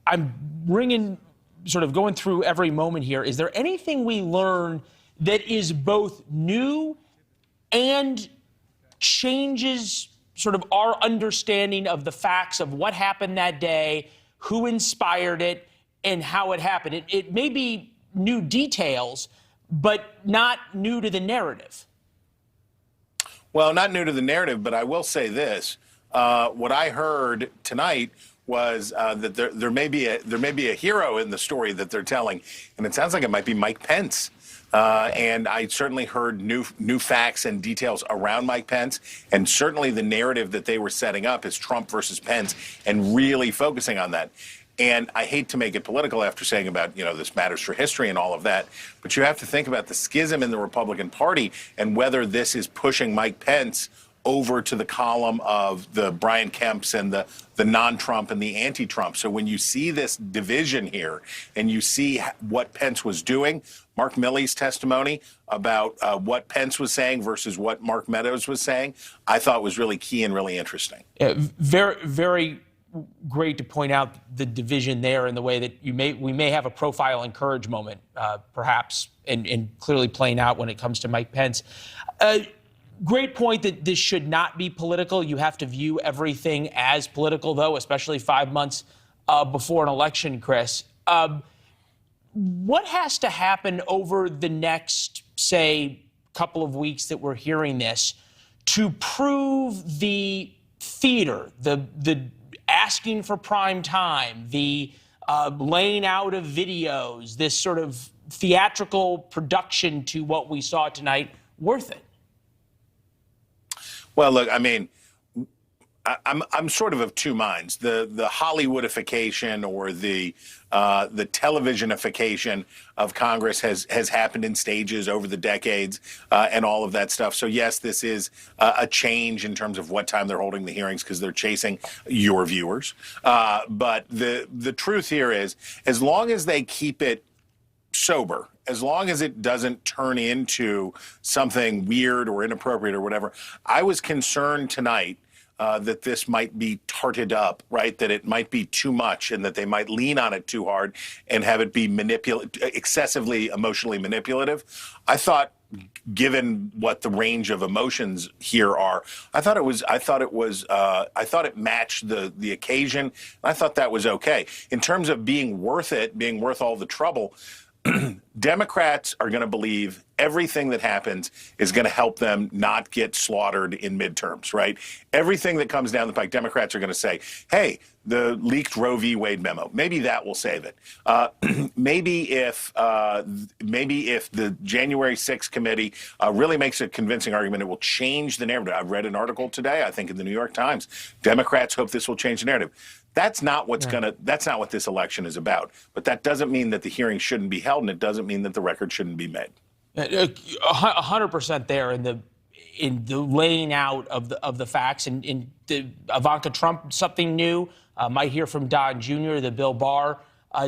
I'm sort of going through every moment here. Is there anything we learn that is both new and changes sort of our understanding of the facts of what happened that day, who inspired it, and how it happened? It may be new details, but not new to the narrative. Well, not new to the narrative, but I will say this. What I heard tonight was that there may be a hero in the story that they're telling, and it sounds like it might be Mike Pence. And I certainly heard new facts and details around Mike Pence, and certainly the narrative that they were setting up is Trump versus Pence, and really focusing on that. And I hate to make it political after saying about, this matters for history and all of that, but you have to think about the schism in the Republican Party and whether this is pushing Mike Pence over to the column of the Brian Kemps and the non-Trump and the anti-Trump. So when you see this division here and you see what Pence was doing, Mark Milley's testimony about what Pence was saying versus what Mark Meadows was saying, I thought was really key and really interesting. Yeah, very, very great to point out the division there in the way that we may have a profile and courage moment, perhaps, and clearly playing out when it comes to Mike Pence. Great point that this should not be political. You have to view everything as political, though, especially 5 months before an election, Chris. What has to happen over the next, say, couple of weeks that we're hearing this to prove the theater, the asking for prime time, the laying out of videos, this sort of theatrical production to what we saw tonight, worth it? Well, look, I mean, I'm sort of two minds. The Hollywoodification or the televisionification of Congress has happened in stages over the decades and all of that stuff. So yes, this is a change in terms of what time they're holding the hearings because they're chasing your viewers. But the truth here is, as long as they keep it sober, as long as it doesn't turn into something weird or inappropriate or whatever. I was concerned tonight that this might be tarted up, right? That it might be too much and that they might lean on it too hard and have it be excessively emotionally manipulative. I thought, given what the range of emotions here are, I thought it matched the occasion. I thought that was okay. In terms of being worth it, being worth all the trouble, Democrats are going to believe everything that happens is going to help them not get slaughtered in midterms, right? Everything that comes down the pike, Democrats are going to say, hey, the leaked Roe v. Wade memo, maybe that will save it. Maybe if the January 6th committee really makes a convincing argument, it will change the narrative. I've read an article today, I think in the New York Times. Democrats hope this will change the narrative. That's not what this election is about. But that doesn't mean that the hearing shouldn't be held, and it doesn't mean that the record shouldn't be made. 100% there in the laying out of the facts. And in the Ivanka Trump, something new. Might hear from Don Jr., the Bill Barr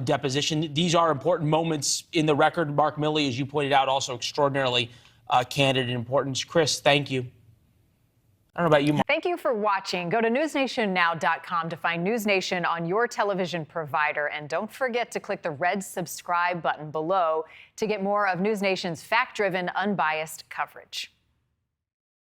deposition. These are important moments in the record. Mark Milley, as you pointed out, also extraordinarily candid and important. Chris, thank you. I don't know about you, Mark. Thank you for watching. Go to newsnationnow.com to find NewsNation on your television provider. And don't forget to click the red subscribe button below to get more of NewsNation's fact-driven, unbiased coverage.